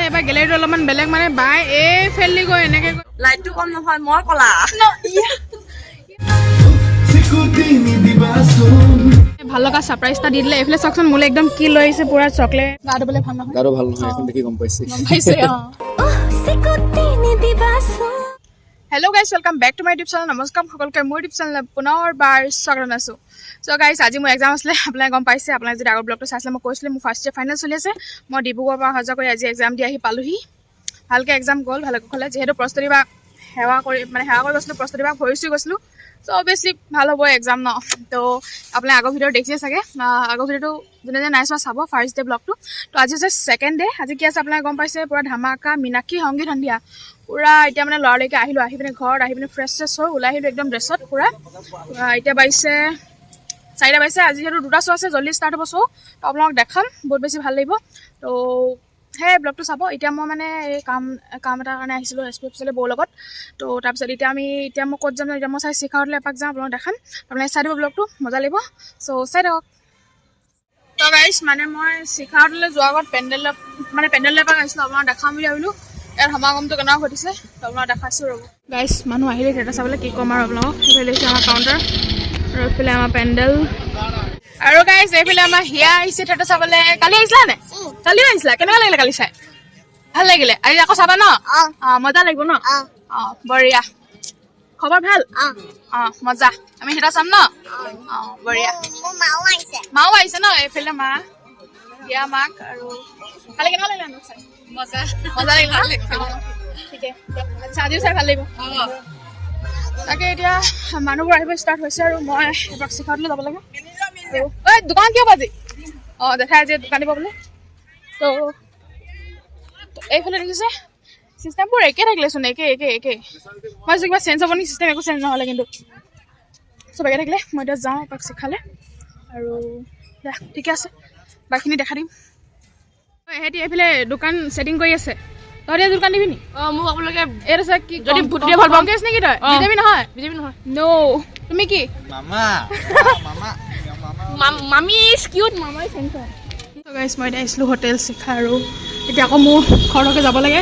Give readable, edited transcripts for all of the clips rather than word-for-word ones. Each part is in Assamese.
এবাৰ গেলেৰীটো অলপমান বেলেগ মানে বাই এই ফেলি গৈ এনেকে লাইটটো কম নহয় মই কলা ভাল লগা সাৰপ্ৰাইজ এটা দি দিলে এইফালে চাওকচোন মোলে একদম কি লৈ আহিছে পুৰা চকলেট গাটো বোলে ভাল নহয় গাৰো ভাল নহয় এখন দেখি গম পাইছে hello' guys welcome back to my YouTube channel নমস্কাৰ সকলোকে মোৰ ইউটিউব চেনেল পুনৰবাৰ স্বাগতম আছোঁ চ' গাইজ আজি মোৰ এক্সাম আছিলে আপোনালোকে গম পাইছে আপোনালোকে যদি আগৰ ব্লগটো চাইছিলে মই কৈছিলোঁ মোৰ ফাৰ্ষ্ট ইয়েৰ ফাইনেল চলি আছে মই ডিব্ৰুগড়ৰ পৰা অহা যোৱা কৰি আজি এক্সাম দি আহি পালোহি ভালকৈ এক্সাম গ'ল ভালকৈ হ'লে যিহেতু প্ৰস্তুতি বা সেৱা কৰি গৈছিলোঁ প্ৰস্তুতি বা ভৰি চুই গৈছিলোঁ চ' অভিয়াছলি ভাল হ'ব এক্সাম ন তো আপুনি আগৰ ভিডিঅ' দেখিছে চাগে আগৰ ভিডিঅ'টো যোনে যোনে নাই চোৱা চাব ফাৰ্ষ্ট ডে ব্লগটো তো আজি হৈছে ছেকেণ্ড ডে আজি কি আছে আপোনালোকে গম পাইছে পূৰা ধামাকা মিনাক্ষী সংগীত সন্ধিয়া পূৰা এতিয়া মানে ল'ৰালৈকে আহিলোঁ আহি পিনে ঘৰত আহি পিনে ফ্ৰেছ হৈ ওলাই আহিলোঁ একদম ড্ৰেছত পূৰা এতিয়া বাজিছে 4টা বাজিছে আজি যিহেতু 2টা শ্ব' আছে জল্দি ষ্টাৰ্ট হ'ব শ্ব' তো আপোনালোকক দেখাম বহুত বেছি ভাল লাগিব তো সেই ব্লগটো চাব এতিয়া মই মানে এই কাম এটাৰ কাৰণে আহিছিলোঁ এছ পি অফিচলৈ বৌৰ লগত তো তাৰপিছত এতিয়া মই ক'ত যাম এতিয়া মই শিখাৱতলৈ এপাক যাম আপোনালোকক দেখাম আপোনালোকে চাই দিব ব্লগটো মজা লাগিব চ' চাই দিয়ক তো গাইজ মানে মই শিখাৱতলৈ যোৱাৰ আগত পেণ্ডেলৰ এপাক আহিছিলোঁ আপোনালোকক দেখাম বুলি ভাবিলোঁ ইয়াৰ সমাগমটো কেনেকুৱা ঘটিছে তো আপোনালোকক দেখাইছোঁ ৰ'ব গাইজ মানুহ আহিলে থিয়েটাৰ চাবলৈ কি ক'ম আৰু আপোনালোকক সেইফালে হৈছে আমাৰ কাউণ্টাৰ আৰু এইফালে আমাৰ পেণ্ডেল আৰু গাইজ এইফালে আমাৰ হিয়া আহিছে থিয়েটাৰ চাবলৈ কালি আহিছিলা নে কালিও আহিছিলা কেনেকুৱা লাগিলে কালি চাই ভাল লাগিলে আজি আকৌ চাবা ন মজা লাগিব ন বঢ়িয়া খবৰ ভাল মজা আমি থিয়েটাৰ চাম ন বঢ়িয়া মাও আহিছে ন এইফালে মা হিয়া মাক আৰু কালি কেনেকুৱা লাগিলে চাই মজা লাগিলে ঠিকে আচ্ছা আজিও চাই ভাল লাগিব তাকে এতিয়া মানুহবোৰ আহিব ষ্টাৰ্ট হৈছে আৰু মই এবাৰ শিখাৱতলৈ যাব লাগে ঐ দোকান কিয় বাজি দেখাই আজি দোকান দিব বোলে তো এইফালে দেখিছে চিষ্টেমবোৰ একে থাকিলেচোন একে মই কিবা চেঞ্জ হ'ব নেকি চিষ্টেম একো চেঞ্জ নহ'লে কিন্তু চব একে থাকিলে মই এতিয়া যাওঁ এপাক শিখালে আৰু ঠিকে আছে বাকীখিনি দেখা দিম সিহঁতি এইফালে দোকান ছেটিং কৰি আছে তহঁতি আজি দোকান দিবি নি মোক আপোনালোকে এইটো চাই কি যদি ভোট দিয়ে ভাল কংগ্ৰেছ নেকি তই বিজেপি নহয় ন' তুমি কি মামি ইজ কিউট মামাই চেঞ্চৰ তো গাইজ মই এতিয়া আহিছিলোঁ হোটেল শিখা আৰু এতিয়া আকৌ মোৰ ঘৰলৈকে যাব লাগে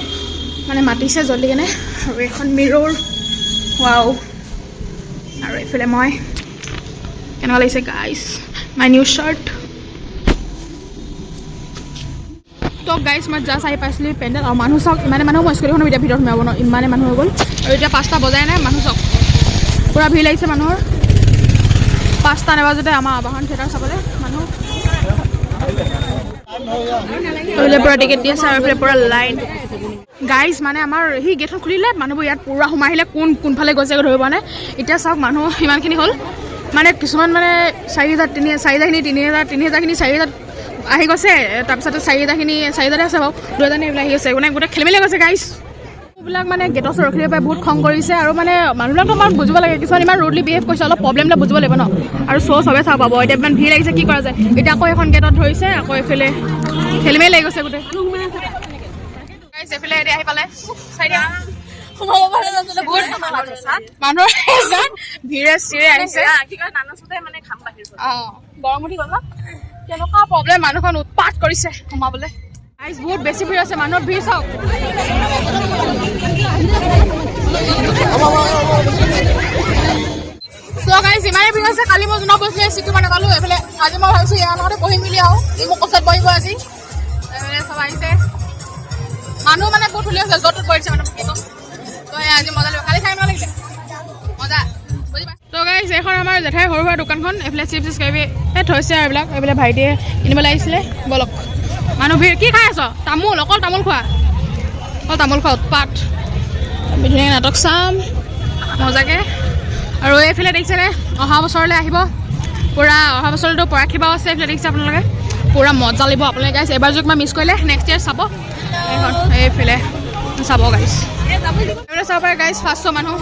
মানে মাতিছে জল্দি কেনে আৰু এখন মিৰ'ৰ ৱাও আৰু এইফালে মই কেনেকুৱা লাগিছে গাইজ মাই নিউ শ্বাৰ্ট তো গাইজ মই জাষ্ট আহি পাইছিলোঁ পেণ্ডেল আৰু মানুহ চাওক ইমানে মানুহ মই স্কুটিখনৰ এতিয়া ভিতৰত সোমাব ন ইমানে মানুহ হৈ গ'ল আৰু এতিয়া 5টা বজাই নাই মানুহ চাওক পূৰা ভিৰ লাগিছে মানুহৰ 5টা নাবাজোতে আমাৰ আবাহন থিয়েটাৰ চাবলৈ মানুহ পূৰা টিকেট দি আছে আৰু এইফালে পূৰা লাইন গাইজ মানে আমাৰ সেই গেটখন খুলিলে মানুহবোৰ ইয়াত পূৰা সোমাই আহিলে কোনফালে গৈছে ধৰিব পৰা নাই এতিয়া চাওক মানুহ ইমানখিনি হ'ল মানে কিছুমান মানে 4,000-3,000খিনি 4,000 আহি গৈছে তাৰপিছতে 4,000 আছে বাৰু 2,000 এইবিলাক আহি গৈছে মানে গোটেই খেলিমেলি গৈছে গাইজ এইবিলাক মানে গেটৰ ওচৰত ৰখি পাই বহুত খং কৰিছে আৰু মানে মানুহবিলাকতো আমাৰ বুজিব লাগে কিছুমান ইমান ৰুডলি বিহেভ কৰিছে অলপ প্ৰব্লেমবিলাক বুজিব লাগিব ন আৰু চবে চাব পাব এতিয়া ইমান ভিৰ লাগিছে কি কৰা যায় এতিয়া আকৌ এখন গেটত ধৰিছে আকৌ এইফালে খেলিমেলি লাগি গৈছে গোটেই এইফালে এতিয়া আহি পালে মানুহৰ ভিৰে চিৰে আহিছে গৰম উঠি গ'ল ন কেনেকুৱা প্ৰব্লেম মানুহখন উৎপাত কৰিছে সোমাবলৈ গাইজ বহুত বেছি ভিৰ আছে মানুহৰ ভিৰ চাওক চ' গাইজ ইমানেই ভিৰ আছে কালি মই যোনক কৈছিলোঁ চিটটো মানে নাপালোঁ এইফালে আজি মই ভাবিছোঁ ইয়াৰ লগতে বহি মেলি আহোঁ মোক কষ্টত বহিব আজি এইফালে চব আহিছে মানুহ মানে বহুত ধুনীয়া হৈছে য'ত পৰিছে মানে কি ক'ম তো আজি মজা লাগিব কালি খাই ভাল লাগিছে মজা বুজি পাইছোঁ তো গাইজ এইখন আমাৰ জেঠাই সৰু সুৰা দোকানখন এইফালে চিপছ কিবি থৈছে আৰু এইফালে ভাইটিয়ে কিনিবলৈ আহিছিলে বলক মানুহ ভিৰ কি খাই আছ অকল তামোল খোৱা উৎপাত ধুনীয়াকৈ নাটক চাম মজাকৈ আৰু এইফালে দেখিছেনে অহা বছৰলৈ আহিব পূৰা অহা বছৰতো পৰাশী বাও আছে এইফালে দেখিছে আপোনালোকে পূৰা মজা লাগিব আপোনালোকে গাইজ এবাৰ যদি কিবা মিছ কৰিলে নেক্সট ইয়েৰ চাব এইখন এইফালে চাব গাইজ এইফালে চাব পাৰে গাইজ 500 মানুহ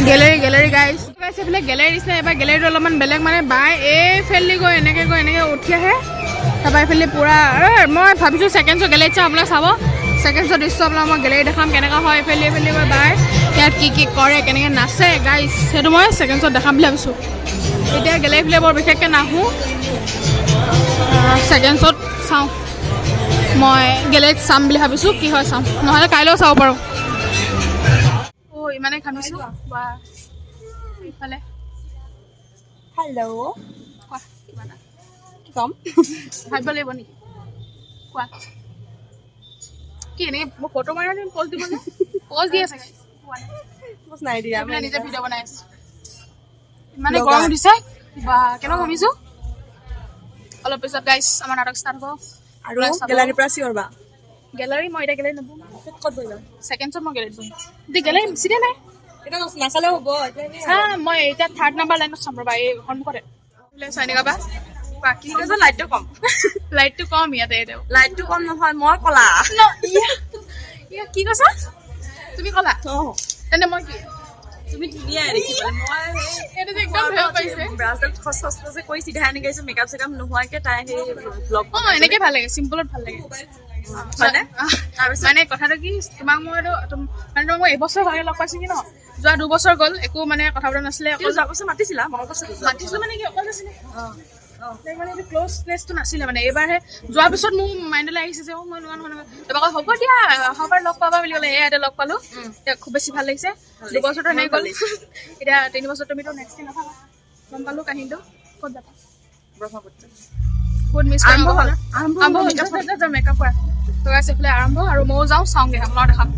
গেলেৰী গাইজ এইফালে গেলেৰী দিছে এবাৰ গেলেৰীটো অলপমান বেলেগ মানে বাই এই ফেলি গৈ এনেকৈ উঠি আহে তাৰপৰা এইফালে পূৰা মই ভাবিছোঁ ছেকেণ্ড শ্ব' গেলেৰীত চাওঁ আপোনালোকে চাব ছেকেণ্ড শ্ব' দৃশ্য আপোনালোক মই গেলেৰী দেখাম কেনেকুৱা হয় এইফালে গৈ বাই ইয়াত কি কৰে কেনেকৈ নাচে গাইজ সেইটো মই ছেকেণ্ড শ্ব'ত দেখাম বুলি ভাবিছোঁ এতিয়া গেলেৰী বৰ বিশেষকৈ নাহোঁ ছেকেণ্ডছত চাওঁ মই গেলেৰীত চাম বুলি ভাবিছোঁ কি হয় চাম নহ'লে কাইলৈও চাব পাৰোঁ ইমানেই খান্দিছোঁ বা এইফালে হেল্ল' কোৱা কিবা এটা কি ক'ম ভাবিব লাগিব নেকি কোৱা কি এনেকৈ মোক ফটো মাৰি দিম প'জ দিব নে প'জ দি আছে বছ নাই দিয়া মই নিজে ভিডিঅ' বনাই আছোঁ ইমানে গৰম উঠিছে বা কেনেকুৱা ভাবিছোঁ অলপ পিছত গাইছ আমাৰ নাটক ষ্টাৰ্ট হ'ব আৰু গেলাৰীৰ পৰা চিঞৰবা গেলাৰী মই এতিয়া গেলাৰী নবহোঁ ক'ত বহিবা ছেকেণ্ডছত মই গেলাৰীত বহিম এতিয়া গেলাৰী চিধা নাই এতিয়া নাচালেও হ'ব মই এতিয়া 3rd নম্বৰ লাইনত চাম ৰ'বা এই সন্মুখতে চাই নেকা বা বাকী লাইটটো কম লাইটটো কম ইয়াতে এতিয়া লাইটটো কম নহয় মই ক'লা কি কৈছা তুমি ক'লা তেন্তে মই কি তুমি ধুনীয়াই দেখিবলৈ মই এইটো যে একদম ভাল পাইছে ব্ৰাছডাল খচ খচ কৰি চিধা এনেকৈ আহিছোঁ মেকআপ চেকআপ নোহোৱাকৈ তাই সেই ব্লগ এনেকৈ ভাল লাগে চিম্পলত ভাল লাগে হয়নে মানে কথাটো কি তোমাক মই মানে তোমাক মই এইবছৰ ভালকৈ লগ পাইছোঁ কি ন যোৱা 2 বছৰ গ'ল একো মানে কথা পতা নাছিলে অকল যোৱা বছৰ মাতিছিলা মনত আছে মাতিছিলোঁ মানে কি অকল আছিলে মানে এইটো ক্ল'জনেছটো নাছিলে মানে এইবাৰহে যোৱাৰ পিছত মোৰ মাইণ্ডলৈ আহিছে যে মই এনেকুৱা নহয় তাৰপৰা হ'ব দিয়া অহাবাৰ লগ পাবা বুলি ক'লে এতিয়া লগ পালোঁ এতিয়া খুব বেছি ভাল লাগিছে 2 বছৰটো এনেকৈ গ'ল এতিয়া 3 বছৰ তুমিতো নেক্সট টাইম নাথাকা গম পালোঁ কাহিনীটো ক'ত যাবা ব্ৰহ্মপুত্ৰ বহুত মিছ আৰম্ভ হ'ল মেকআপ কৰা তো আছে এইফালে আৰম্ভ আৰু ময়ো যাওঁ চাওঁগৈ আপোনাক দেখাম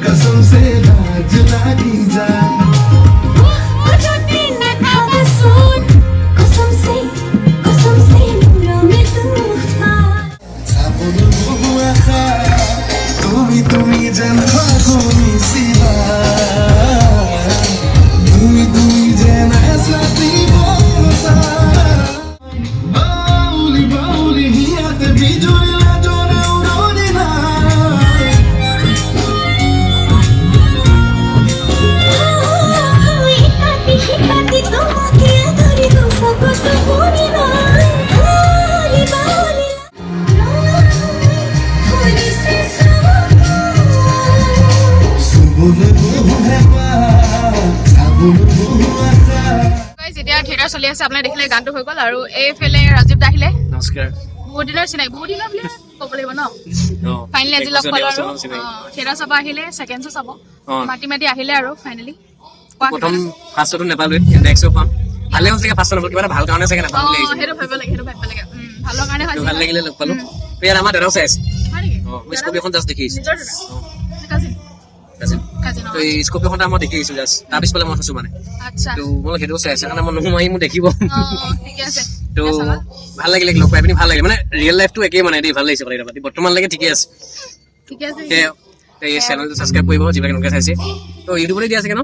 कसम से लाज लागी जाए গাইজ এতিয়া থিয়েটাৰ চলি আছে, আপোনালোকে দেখিলে গানটো হৈ গ'ল। আৰু এইফালে ৰাজীৱ দা আহিলে, নমস্কাৰ। বহুত দিনৰ চিনাকি, বহুত দিনৰ বুলি ক'ব লাগিব ন। ফাইনেলি আজি লগ পালো আৰু থিয়েটাৰ চাব আহিলে, ছেকেণ্ড শ্ব' চাব মাতি মাতি আহিলে আৰু ফাইনেলি। প্ৰথম ফাৰ্ষ্টটো নাপালোৱে, নেক্সট পাম। ভালে হৈছে ফাৰ্ষ্ট নাপালো, কিবা এটা ভাল কাৰণে চাগে নাপাম বুলি আহিছো। সেইটো ভাবিব লাগে, সেইটো ভাবিব লাগে। ভালৰ কাৰণে হৈছে, ভাল লাগিলে লগ পালো। ইয়াত আমাৰ দাদাও চাই আছে। হয় নেকি? মই স্কপিঅ'খন জাষ্ট দেখি আহিছো। নিজৰ কাজিন কাজিন এই স্কপিঅ'খনটা মই দেখি আহিছো জাষ্ট, তাৰ পিছফালে মই থৈছো মানে। আচ্ছা তো মই সেইটো চাই আছে কাৰণে মই নোসোমাই মোক দেখিব। ঠিকে আছে। তো ভাল লাগিলে লগ পাই পিনি ভাল লাগিলে, মানে ৰিয়েল লাইফটো একেই মানে দেই, ভাল লাগিছে কথা পাতি বৰ্তমানলৈকে ঠিকে আছে। ঠিকে আছে। এই চেনেলটো ছাবস্ক্ৰাইব কৰিব যিবিলাক লোকে চাইছে, তো ইউটিউবতে দিয়া চাগে ন।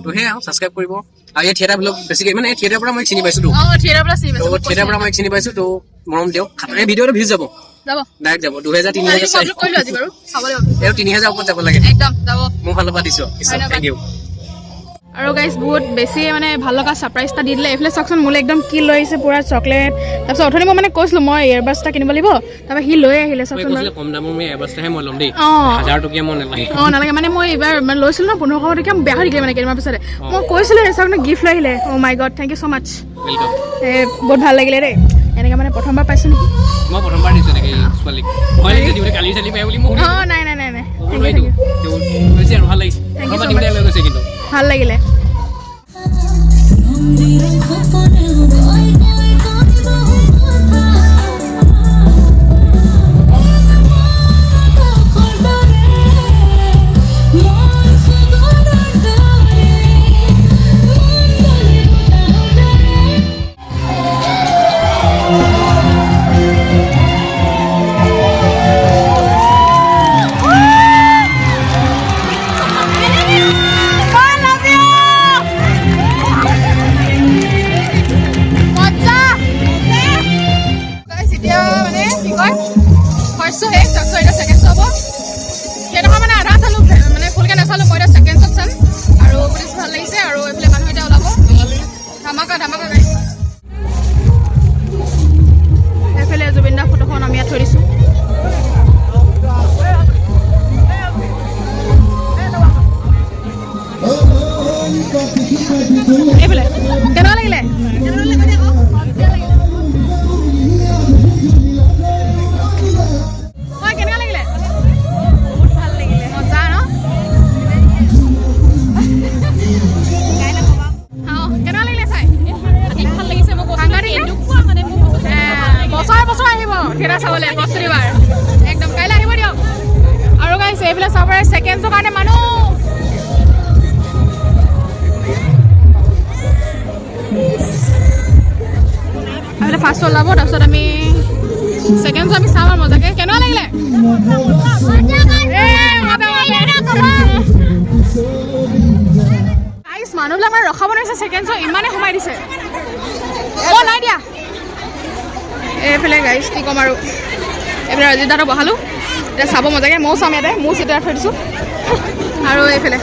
তো সেয়া ছাবস্ক্ৰাইব কৰিব। আৰু এই থিয়েটাৰ ব্লগ বেছিকৈ মানে থিয়েটাৰৰ পৰা মই চিনি পাইছো তো, থিয়েটাৰ পৰা চিনি পাইছো, থিয়েটাৰৰ পৰা মই চিনি পাইছো। তো মৰম দিয়ক, এই ভিডিঅ'টো ভিউজ যাব, যাব ডাইৰেক্ট যাব 2000-3000 চাই, কৰিলো আজি বাৰু চাব লাগিব, এই 3000 ওপৰত যাব লাগে একদম যাব মোৰ ফালৰ পৰা দিছো। Thank U. আৰু গাইজ বহুত বেছি মানে ভাল লগা ছাৰপ্ৰাইজ এটা দি দিলে। এইফালে চাওকচোন, মোলৈ একদম কি লৈ আহিছে, পুৰা চকলেট। তাৰপিছত অথনি মই মানে কৈছিলোঁ মই এয়াৰবাছ এটা কিনিব লাগিব, তাৰপৰা সি লৈ আহিলে চাওকচোন। কম দামৰ মই এবাৰহে মই ল'ম দেই, অঁ 1000 টকীয়া মই নালাগে। নালাগে মানে মই এইবাৰ মানে লৈছিলোঁ ন 1500 টকীয়া, বেয়া হৈ থাকিলে মানে কেইদিনমান পিছতে। মই কৈছিলোঁ চাওক গিফ্ট লৈ আহিলে। Oh' my God, thank you so' much. Welcome. বহুত ভাল লাগিলে দেই, এনেকৈ মানে প্ৰথমবাৰ পাইছোঁ নেকি। মই প্ৰথমবাৰ দিছোঁ এনেকৈ ছোৱালীক। মই দিওঁতে কালি চালি পাই বুলি মোক অঁ নাই নাই নাই নাই, আৰু ভাল লাগিছে। লৈ গৈছে কিন্তু ভাল লাগিলে। এইফালে জুবিন দাৰ ফটোখন আমি ইয়াত থৈ দিছোঁ। এইফালে কেনেকুৱা লাগিলে? কেনেকুৱা লাগিলে? বহুত ভাল লাগিলে, মজা ন? কেনেকুৱা লাগিলে চাই? ভাল লাগিছে। মই বছৰে বছৰে আহিব থিয়েটাৰ চাবলৈ, বৃহস্পতিবাৰ একদম কাইলৈ আহিব দিয়ক। আৰু গাইছে এইফালে চাব পাৰে ছেকেণ্ড শ্ব'ৰ কাৰণে মানুহ। এইফালে ফাৰ্ষ্ট শ্ব'ৰ ওলাব, তাৰপিছত আমি ছেকেণ্ড শ্ব'ৰ আমি চাম আৰু মজাকৈ। কেনেকুৱা লাগিলে? মানুহবিলাক মানে ৰখাব নোৱাৰিছে, ছেকেণ্ড শ্ব'ৰ ইমানেই সোমাই দিছে। অ' নাই দিয়া। এইফালে গাইজ কি ক'ম আৰু, এইফালে ৰজিত দাঁতক বহালোঁ, এতিয়া চাব মজাকৈ। ময়ো চাম ইয়াতে, মোৰ চিট থৈ দিছোঁ। আৰু এইফালে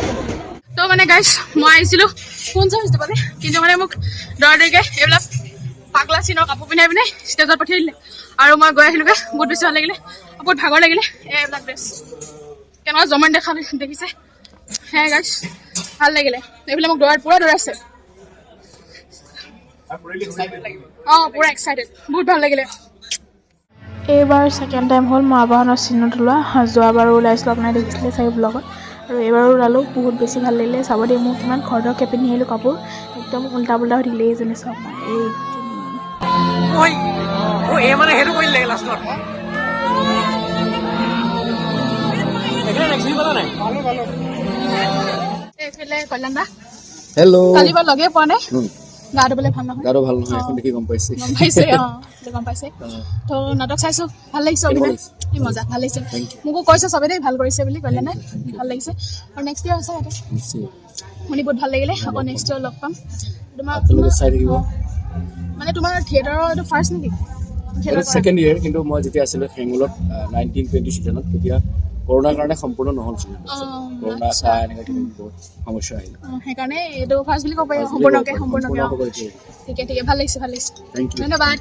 তো মানে গাইজ মই আহিছিলোঁ কোন চাম হিচাপতে, কিন্তু মানে মোক দৌৰিকে এইবিলাক পাগলা চিনৰ কাপোৰ পিন্ধাই পিনে ষ্টেজত পঠিয়াই দিলে। আৰু মই গৈ আহিলোঁগৈ, বহুত বেছি ভাল লাগিলে, বহুত ভাগৰ লাগিলে। এইবিলাক ড্ৰেছ কেনেকুৱা জমান দেখিছে, সেয়াই গাইজ ভাল লাগিলে। এইফালে মোক পুৰা দৌৰাইছে। অঁ পুৰা এক্সাইটেড, বহুত ভাল লাগিলে। এইবাৰ ছেকেণ্ড টাইম হ'ল মই আবাহনৰ চিনত ওলোৱা। যোৱাবাৰো ওলাইছিলোঁ, আপোনাৰ দেখিছিলে চাগে ব্লগত, আৰু এইবাৰো ওলালোঁ। বহুত বেছি ভাল লাগিলে। চাব দেই মোক কিমান খৰধৰকৈ পিন্ধি আহিলোঁ কাপোৰ, একদম উল্টা পুল্টা হৈ থাকিলে। এইজনী চাওক না, এইফালে কল্যাণ দা। হেল্ল'। কালি বাৰ লগে পোৱা নাই, গা ধুবলৈ ভাল নহয়। গাটো ভাল নহয়, এখন দেখি গম পাইছে। গম পাইছে। তো নাটক চাইছো, ভাল লাগিছে অভিনয়, মজা ভাল লাগিছে। মোকো কৈছে চবে দেই ভাল কৰিছে বুলি, কল্যাণে ভাল লাগিছে। আৰু নেক্সট ইয়াৰ আছে ইয়াতে, শুনি বহুত ভাল লাগিলে। আকৌ নেক্সট ইয়াৰ লগ পাম। তোমাৰ চাই থাকিব মানে তোমাৰ থিয়েটাৰৰ এইটো ফাৰ্ষ্ট নেকি? ছেকেণ্ড ইয়েৰ, কিন্তু মই যেতিয়া আছিলোঁ হেঙুলত 1920 ছিজনত, তেতিয়া কৰোণাৰ কাৰণে সম্পূৰ্ণ নহ'ল ছিল। কৰোণা চাই এনেকৈ বহুত সমস্যা আহিল, সেইকাৰণে এইটো ফাৰ্ষ্ট বুলি ক'ব পাৰি। সম্পূৰ্ণকৈ ঠিকে ঠিকে, ভাল লাগিছে ভাল লাগিছে। ধন্যবাদ।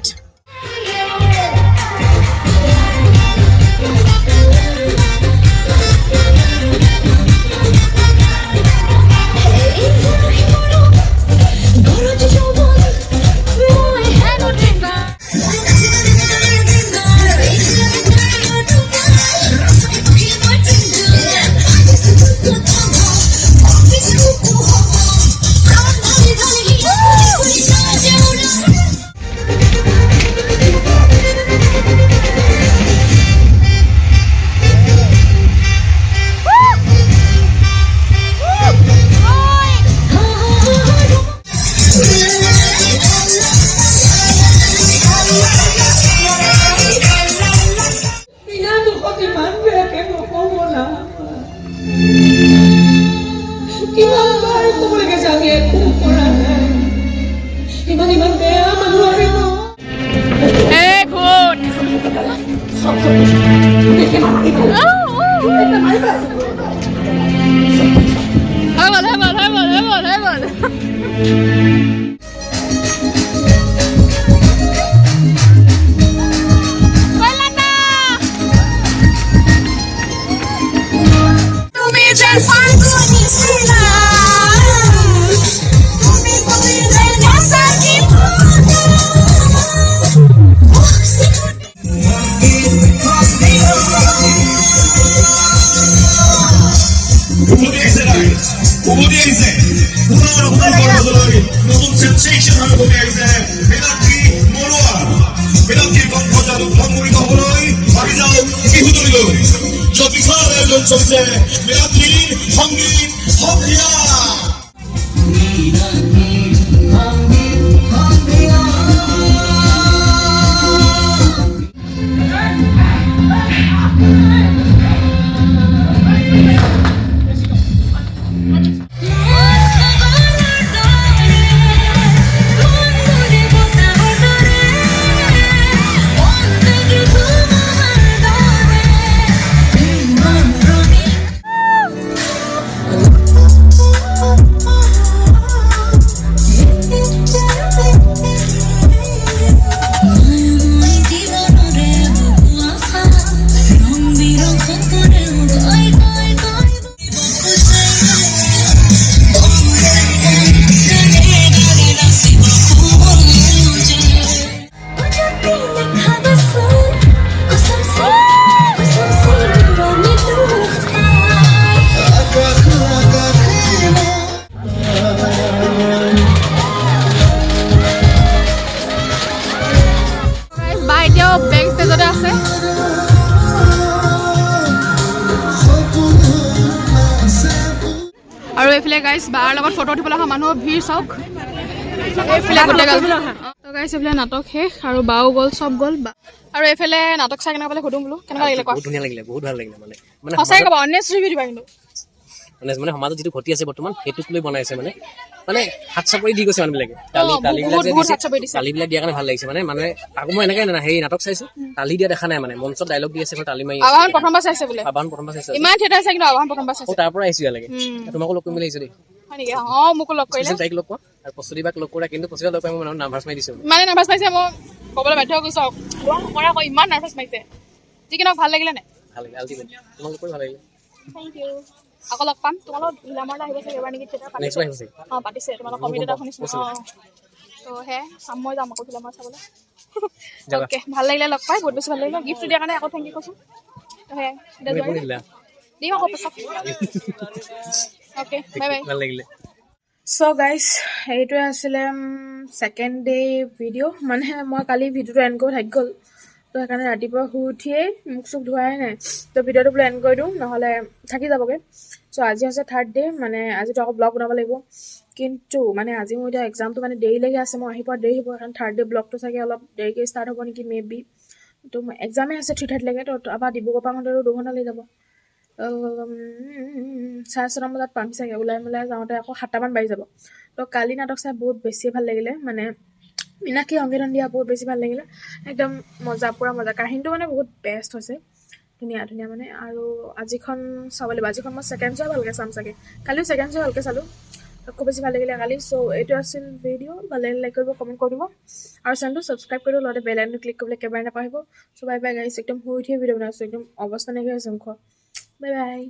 Hey, good. আৰু এইফালে গাইছ বাৰ লগত ফটো উঠিবলৈ অহা মানুহৰ ভিৰ চাওক এইফালে গোটেই গাল তো গাইছ এইফালে নাটক শেষ আৰু বাও গ'ল চব গ'ল আৰু এইফালে নাটক চাই কেনেকুৱা পালে সুধোঁ বোলো কেনেকুৱা লাগিলে কোৱা বহুত ধুনীয়া লাগিলে বহুত ভাল লাগিলে মানে সঁচাই ক'বা অনেষ্ট ৰিভিউ দিবা কিন্তু মানে সমাজত যিটো ঘটি আছে বৰ্তমান সেইটোক লৈ বনাইছে মানে হাত চাপৰি দি গৈছে মানুহবিলাকে তালিবিলাক দিয়াৰ কাৰণে ভাল লাগিছে মানে তাকো মই এনেকৈ সেই নাটক চাইছো তালি দিয়া দেখা নাই মানে মঞ্চত ডাইলগ দি আছে তালি মাৰি আৱাহন প্ৰথমবাৰ চাইছে বোলে আৱাহন প্ৰথমবাৰ চাইছে ইমান থিয়েটাৰ চাই কিন্তু আৱাহন প্ৰথমবাৰ চাইছে তাৰ পৰা আহিছো ইয়ালৈকে তোমাকো লগ কৰিম বুলি আহিছো দেই হয় নেকি মোকো লগ কৰিলে তাইক লগ পোৱা আৰু প্ৰস্তুতিবাক লগ কৰা কিন্তু প্ৰস্তুতিবাক লগ পাই মই নাৰ্ভাছ মাৰি দিছো মানে নাৰ্ভাছ পাইছে মই ক'বলৈ বাধ্য হৈ গৈছো কৰা আকৌ ইমান নাৰ্ভাছ মাৰিছে যি কি নহওক ভাল লাগিলে নাই ভাল লাগিলে আল্টিমেট তোমাক লগ কৰি ভাল লাগিলে থেংক ইউ আকৌ লগ পাম তোমালোক গ্লামাৰলৈ আহিব চাগে এবাৰ নেকি থিয়েটাৰ নেক্সট বাৰ আহিছে পাতিছে তোমালোক কমিটি এটা শুনিছোঁ তো হে চাম মই যাম আকৌ গ্লামাৰ চাবলৈ অ'কে ভাল লাগিলে লগ পাই বহুত বেছি ভাল লাগিলে গিফ্ট দিয়াৰ কাৰণে আকৌ থেংক ইউ কৈছোঁ তো হে দিম আকৌ পিছত অ'কে বাই বাই ভাল লাগিলে চ' গাইজ এইটোৱে আছিলে ছেকেণ্ড ডে ভিডিঅ' মানে মই কালি ভিডিঅ'টো এণ্ড কৰি থাকি গ'ল তো সেইকাৰণে ৰাতিপুৱা শুই উঠিয়েই মুখ চুখ ধোৱাই নাই তো ভিডিঅ'টো বোলে এণ্ড কৰি দিওঁ নহ'লে থাকি যাবগৈ চ' আজি হৈছে থাৰ্ড ডে মানে আজিতো আকৌ ব্লগ বনাব লাগিব কিন্তু মানে আজি মোৰ এতিয়া এক্সামটো মানে দেৰিলৈকে আছে মই আহি পোৱা দেৰি হ'ব কাৰণ থাৰ্ড ডে ব্লগটো চাগে অলপ দেৰিকৈ ষ্টাৰ্ট হ'ব নেকি মে বি তো এক্সামেই আছে 3:30লৈকে তো তাৰপৰা ডিব্ৰুগড় পৰা আহোঁতেও 2 ঘণ্টা লাগি যাব 7:30 বজাত পাম চাগে ওলাই যাওঁতে আকৌ 7টামান বাজি যাব তো কালি নাটক চাই বহুত বেছি ভাল লাগিলে মানে মিনাক্ষী সংগীতন দিয়া বহুত বেছি ভাল লাগিলে একদম মজা পূৰা মজা কাহিনীটো মানে বহুত বেষ্ট হৈছে ধুনীয়া ধুনীয়া মানে আৰু আজিখন চাব লাগিব আজিখন মই ছেকেণ্ড শ্ব' ভালকৈ চাম চাগে কালিও ছেকেণ্ড শ্ব' ভালকৈ চালোঁ খুব বেছি ভাল লাগিলে কালি চ' এইটো আছিল ভিডিঅ' ভাল লাগিলে লাইক কৰিব কমেণ্ট কৰি দিব আৰু চেনেলটো ছাবস্ক্ৰাইব কৰি দিব লগতে বেল আইকনটো ক্লিক কৰিবলৈ একেবাৰে নাপাহৰিব চ' বাই বাই গাইছ একদম শুই উঠিয়ে ভিডিঅ' বনাইছোঁ একদম অৱস্থা নাইকিয়া হৈছে মুখৰ বাই বাই